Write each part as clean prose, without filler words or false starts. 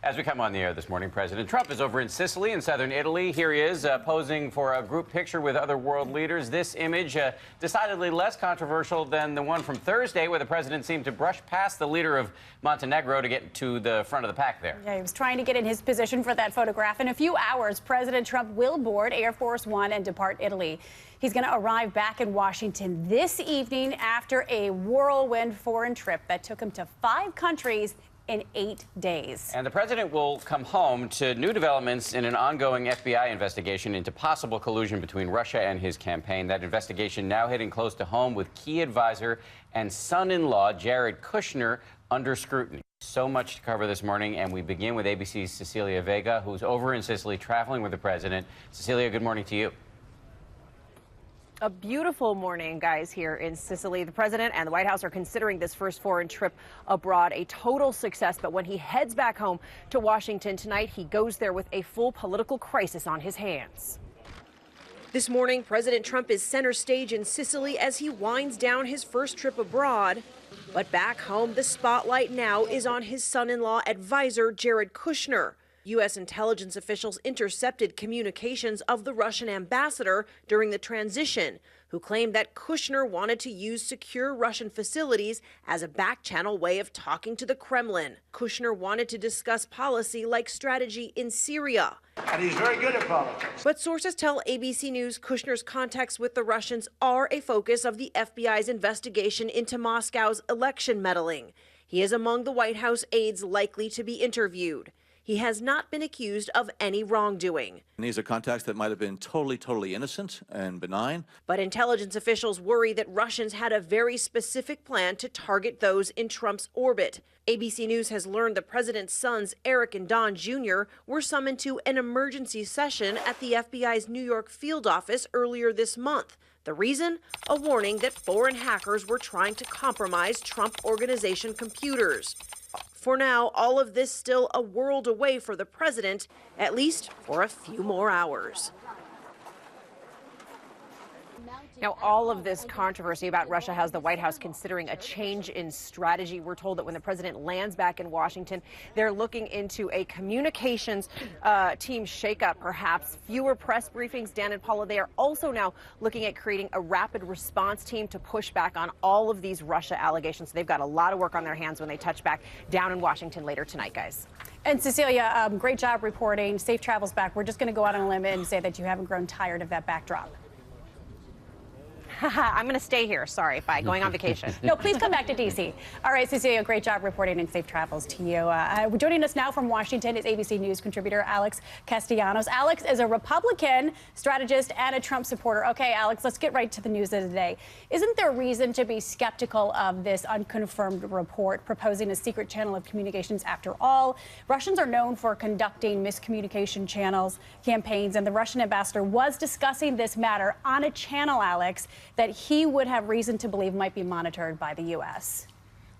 As we come on the air this morning, President Trump is over in Sicily in southern Italy. Here he is posing for a group picture with other world leaders. This image decidedly less controversial than the one from Thursday, where the president seemed to brush past the leader of Montenegro to get to the front of the pack there. Yeah, he was trying to get in his position for that photograph. In a few hours, President Trump will board Air Force One and depart Italy. He's going to arrive back in Washington this evening after a whirlwind foreign trip that took him to 5 countries in 8 days. And the president will come home to new developments in an ongoing FBI investigation into possible collusion between Russia and his campaign. That investigation now hitting close to home with key advisor and son-in-law Jared Kushner under scrutiny. So much to cover this morning, and we begin with ABC's Cecilia Vega, who's over in Sicily traveling with the president. Cecilia, good morning to you. A beautiful morning, guys, here in Sicily. The president and the White House are considering this first foreign trip abroad a total success. But when he heads back home to Washington tonight, he goes there with a full political crisis on his hands. This morning, President Trump is center stage in Sicily as he winds down his first trip abroad. But back home, the spotlight now is on his son-in-law advisor, Jared Kushner. U.S. intelligence officials intercepted communications of the Russian ambassador during the transition, who claimed that Kushner wanted to use secure Russian facilities as a back-channel way of talking to the Kremlin. Kushner wanted to discuss policy like strategy in Syria. And he's very good at politics. But sources tell ABC News Kushner's contacts with the Russians are a focus of the FBI's investigation into Moscow's election meddling. He is among the White House aides likely to be interviewed. He has not been accused of any wrongdoing. And these are contacts that might have been totally innocent and benign. But intelligence officials worry that Russians had a very specific plan to target those in Trump's orbit. ABC News has learned the president's sons, Eric and Don Jr., were summoned to an emergency session at the FBI's New York field office earlier this month. The reason? A warning that foreign hackers were trying to compromise Trump Organization computers. For now, all of this still a world away for the president, at least for a few more hours. Now, all of this controversy about Russia has the White House considering a change in strategy. We're told that when the president lands back in Washington, they're looking into a communications team shakeup, perhaps fewer press briefings. Dan and Paula, they are also now looking at creating a rapid response team to push back on all of these Russia allegations. They've got a lot of work on their hands when they touch back down in Washington later tonight, guys. And Cecilia, great job reporting. Safe travels back. We're just going to go out on a limb and say that you haven't grown tired of that backdrop. I'm going to stay here. Sorry, bye. Going on vacation. No, please come back to D.C. All right, Cecilia, great job reporting and safe travels to you. Joining us now from Washington is ABC News contributor Alex Castellanos. Alex is a Republican strategist and a Trump supporter. Okay, Alex, let's get right to the news of the day. Isn't there reason to be skeptical of this unconfirmed report proposing a secret channel of communications? After all, Russians are known for conducting miscommunication campaigns, and the Russian ambassador was discussing this matter on a channel, Alex, that he would have reason to believe might be monitored by the U.S.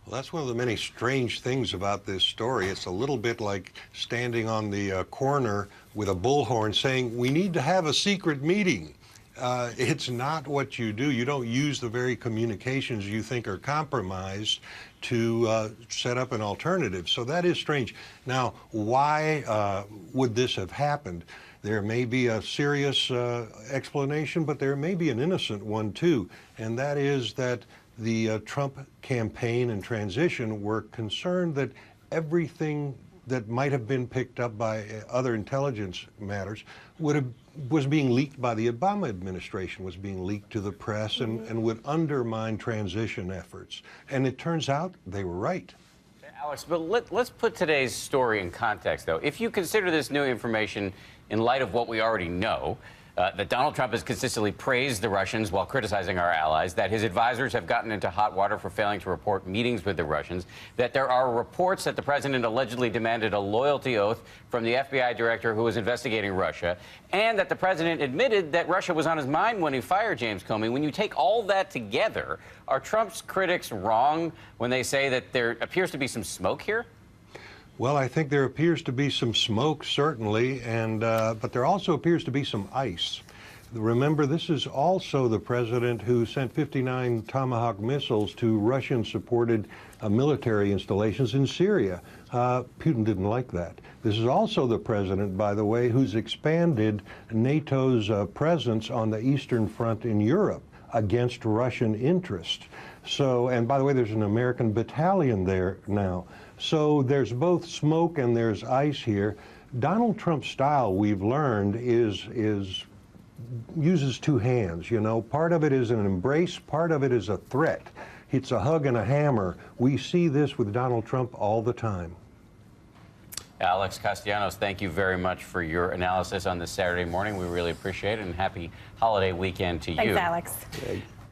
Well, that's one of the many strange things about this story. It's a little bit like standing on the corner with a bullhorn saying, we need to have a secret meeting. It's not what you do. You don't use the very communications you think are compromised to set up an alternative. So that is strange. Now, why would this have happened? There may be a serious explanation, but there may be an innocent one, too. And that is that the Trump campaign and transition were concerned that everything that might have been picked up by other intelligence matters was being leaked by the Obama administration, was being leaked to the press, and would undermine transition efforts. And it turns out they were right. Alex, but let's put today's story in context, though. If you consider this new information in light of what we already know, that Donald Trump has consistently praised the Russians while criticizing our allies, that his advisors have gotten into hot water for failing to report meetings with the Russians, that there are reports that the president allegedly demanded a loyalty oath from the FBI director who was investigating Russia, and that the president admitted that Russia was on his mind when he fired James Comey. When you take all that together, are Trump's critics wrong when they say that there appears to be some smoke here? Well, I think there appears to be some smoke, certainly, but there also appears to be some ice. Remember, this is also the president who sent 59 Tomahawk missiles to Russian-supported military installations in Syria. Putin didn't like that. This is also the president, by the way, who's expanded NATO's presence on the Eastern Front in Europe against Russian interest. So, and by the way, there's an American battalion there now. So there's both smoke and there's ice here. Donald Trump's style, we've learned, uses two hands. You know, part of it is an embrace, part of it is a threat. It's a hug and a hammer. We see this with Donald Trump all the time. Alex Castellanos, thank you very much for your analysis on this Saturday morning. We really appreciate it, and happy holiday weekend to you. Thanks, Alex. Okay.